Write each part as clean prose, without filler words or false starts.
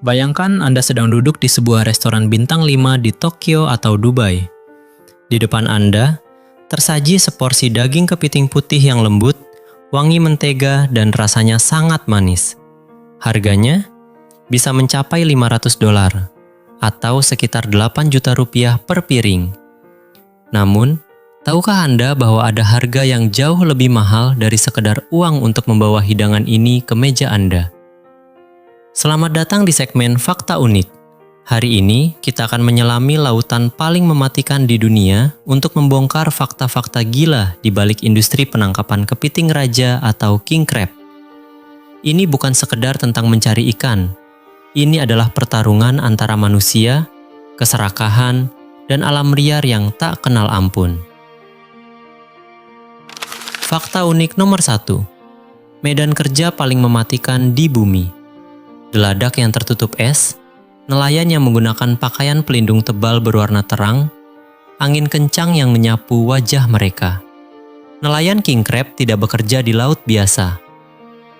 Bayangkan Anda sedang duduk di sebuah restoran bintang 5 di Tokyo atau Dubai. Di depan Anda, tersaji seporsi daging kepiting putih yang lembut, wangi mentega, dan rasanya sangat manis. Harganya bisa mencapai $500 atau sekitar 8 juta rupiah per piring. Namun, tahukah Anda bahwa ada harga yang jauh lebih mahal dari sekedar uang untuk membawa hidangan ini ke meja Anda? Selamat datang di segmen Fakta Unik. Hari ini kita akan menyelami lautan paling mematikan di dunia untuk membongkar fakta-fakta gila di balik industri penangkapan kepiting raja atau king crab. Ini bukan sekedar tentang mencari ikan. Ini adalah pertarungan antara manusia, keserakahan, dan alam liar yang tak kenal ampun. Fakta unik nomor 1. Medan kerja paling mematikan di bumi. Geladak yang tertutup es, nelayan yang menggunakan pakaian pelindung tebal berwarna terang, angin kencang yang menyapu wajah mereka. Nelayan king crab tidak bekerja di laut biasa.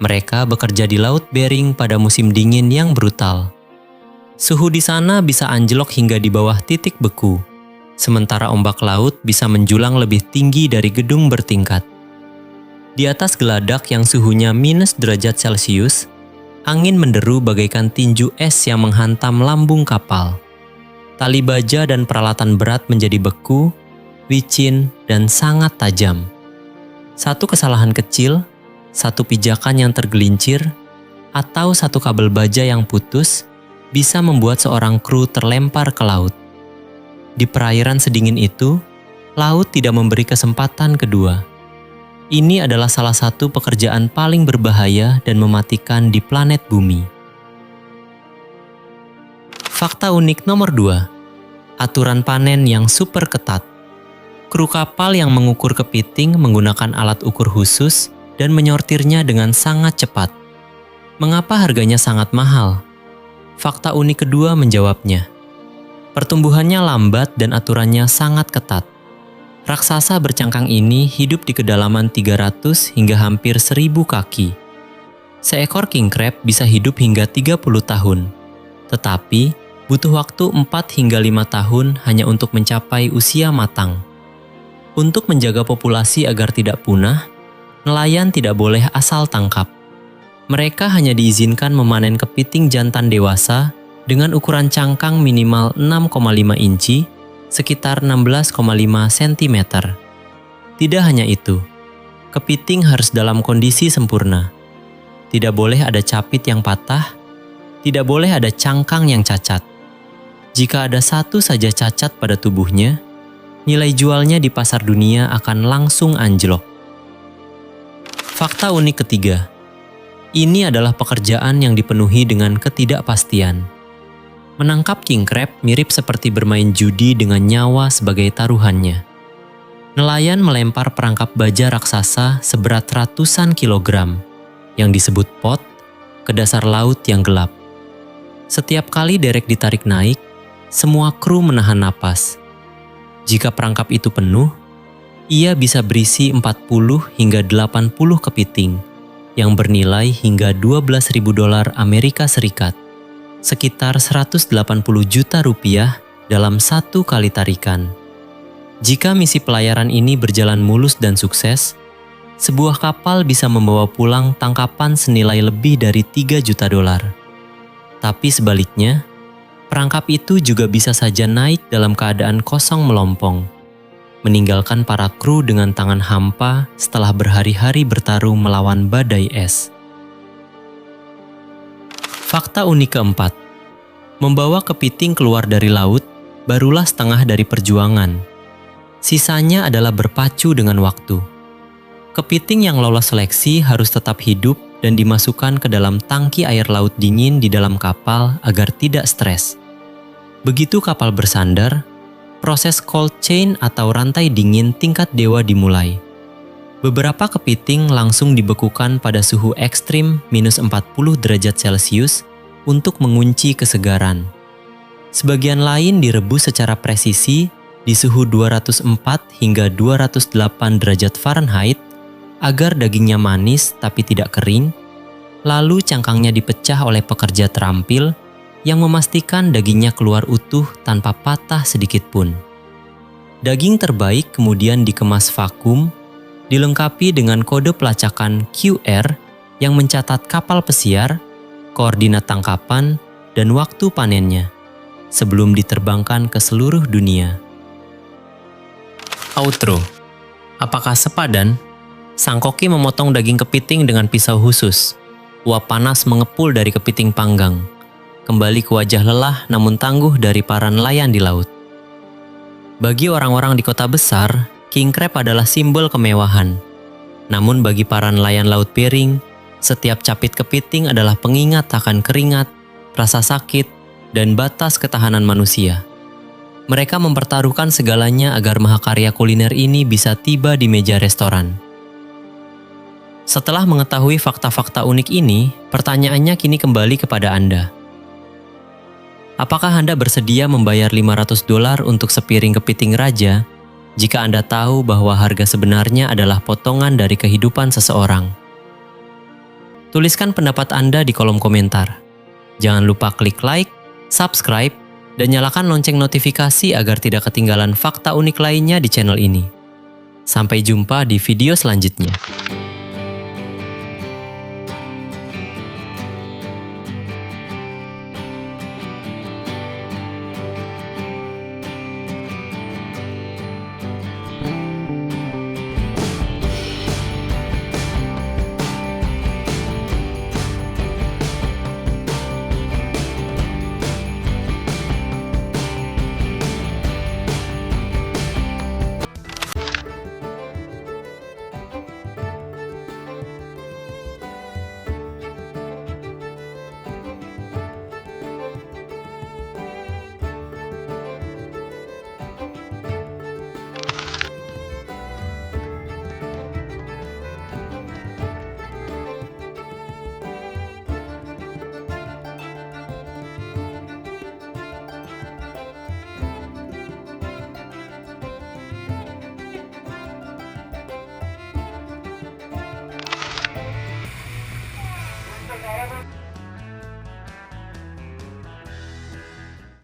Mereka bekerja di Laut Bering pada musim dingin yang brutal. Suhu di sana bisa anjlok hingga di bawah titik beku, sementara ombak laut bisa menjulang lebih tinggi dari gedung bertingkat. Di atas geladak yang suhunya -derajat celcius, angin menderu bagaikan tinju es yang menghantam lambung kapal. Tali baja dan peralatan berat menjadi beku, licin, dan sangat tajam. Satu kesalahan kecil, satu pijakan yang tergelincir, atau satu kabel baja yang putus bisa membuat seorang kru terlempar ke laut. Di perairan sedingin itu, laut tidak memberi kesempatan kedua. Ini adalah salah satu pekerjaan paling berbahaya dan mematikan di planet bumi. Fakta unik nomor 2. Aturan panen yang super ketat. Kru kapal yang mengukur kepiting menggunakan alat ukur khusus dan menyortirnya dengan sangat cepat. Mengapa harganya sangat mahal? Fakta unik kedua menjawabnya. Pertumbuhannya lambat dan aturannya sangat ketat. Raksasa bercangkang ini hidup di kedalaman 300 hingga hampir 1000 kaki. Seekor king crab bisa hidup hingga 30 tahun. Tetapi, butuh waktu 4 hingga 5 tahun hanya untuk mencapai usia matang. Untuk menjaga populasi agar tidak punah, nelayan tidak boleh asal tangkap. Mereka hanya diizinkan memanen kepiting jantan dewasa dengan ukuran cangkang minimal 6,5 inci, sekitar 16,5 cm. Tidak hanya itu, kepiting harus dalam kondisi sempurna. Tidak boleh ada capit yang patah, tidak boleh ada cangkang yang cacat. Jika ada satu saja cacat pada tubuhnya, nilai jualnya di pasar dunia akan langsung anjlok. Fakta unik ketiga. Ini adalah pekerjaan yang dipenuhi dengan ketidakpastian. Menangkap king crab mirip seperti bermain judi dengan nyawa sebagai taruhannya. Nelayan melempar perangkap baja raksasa seberat ratusan kilogram, yang disebut pot, ke dasar laut yang gelap. Setiap kali derek ditarik naik, semua kru menahan napas. Jika perangkap itu penuh, ia bisa berisi 40 hingga 80 kepiting, yang bernilai hingga $12.000 Amerika Serikat. Sekitar 180 juta rupiah dalam satu kali tarikan. Jika misi pelayaran ini berjalan mulus dan sukses, sebuah kapal bisa membawa pulang tangkapan senilai lebih dari $3 juta. Tapi sebaliknya, perangkap itu juga bisa saja naik dalam keadaan kosong melompong, meninggalkan para kru dengan tangan hampa setelah berhari-hari bertarung melawan badai es. Fakta unik keempat. Membawa kepiting keluar dari laut barulah setengah dari perjuangan. Sisanya adalah berpacu dengan waktu. Kepiting yang lolos seleksi harus tetap hidup dan dimasukkan ke dalam tangki air laut dingin di dalam kapal agar tidak stres. Begitu kapal bersandar, proses cold chain atau rantai dingin tingkat dewa dimulai. Beberapa kepiting langsung dibekukan pada suhu ekstrim -40 derajat celcius untuk mengunci kesegaran. Sebagian lain direbus secara presisi di suhu 204 hingga 208 derajat Fahrenheit agar dagingnya manis tapi tidak kering, lalu cangkangnya dipecah oleh pekerja terampil yang memastikan dagingnya keluar utuh tanpa patah sedikit pun. Daging terbaik kemudian dikemas vakum, dilengkapi dengan kode pelacakan QR yang mencatat kapal pesiar, koordinat tangkapan, dan waktu panennya, sebelum diterbangkan ke seluruh dunia. Outro. Apakah sepadan? Sang koki memotong daging kepiting dengan pisau khusus. Uap panas mengepul dari kepiting panggang. Kembali ke wajah lelah namun tangguh dari para nelayan di laut. Bagi orang-orang di kota besar, king crab adalah simbol kemewahan. Namun bagi para nelayan laut piring, setiap capit kepiting adalah pengingat akan keringat, rasa sakit, dan batas ketahanan manusia. Mereka mempertaruhkan segalanya agar mahakarya kuliner ini bisa tiba di meja restoran. Setelah mengetahui fakta-fakta unik ini, pertanyaannya kini kembali kepada Anda. Apakah Anda bersedia membayar $500 untuk sepiring kepiting raja jika Anda tahu bahwa harga sebenarnya adalah potongan dari kehidupan seseorang? Tuliskan pendapat Anda di kolom komentar. Jangan lupa klik like, subscribe, dan nyalakan lonceng notifikasi agar tidak ketinggalan fakta unik lainnya di channel ini. Sampai jumpa di video selanjutnya.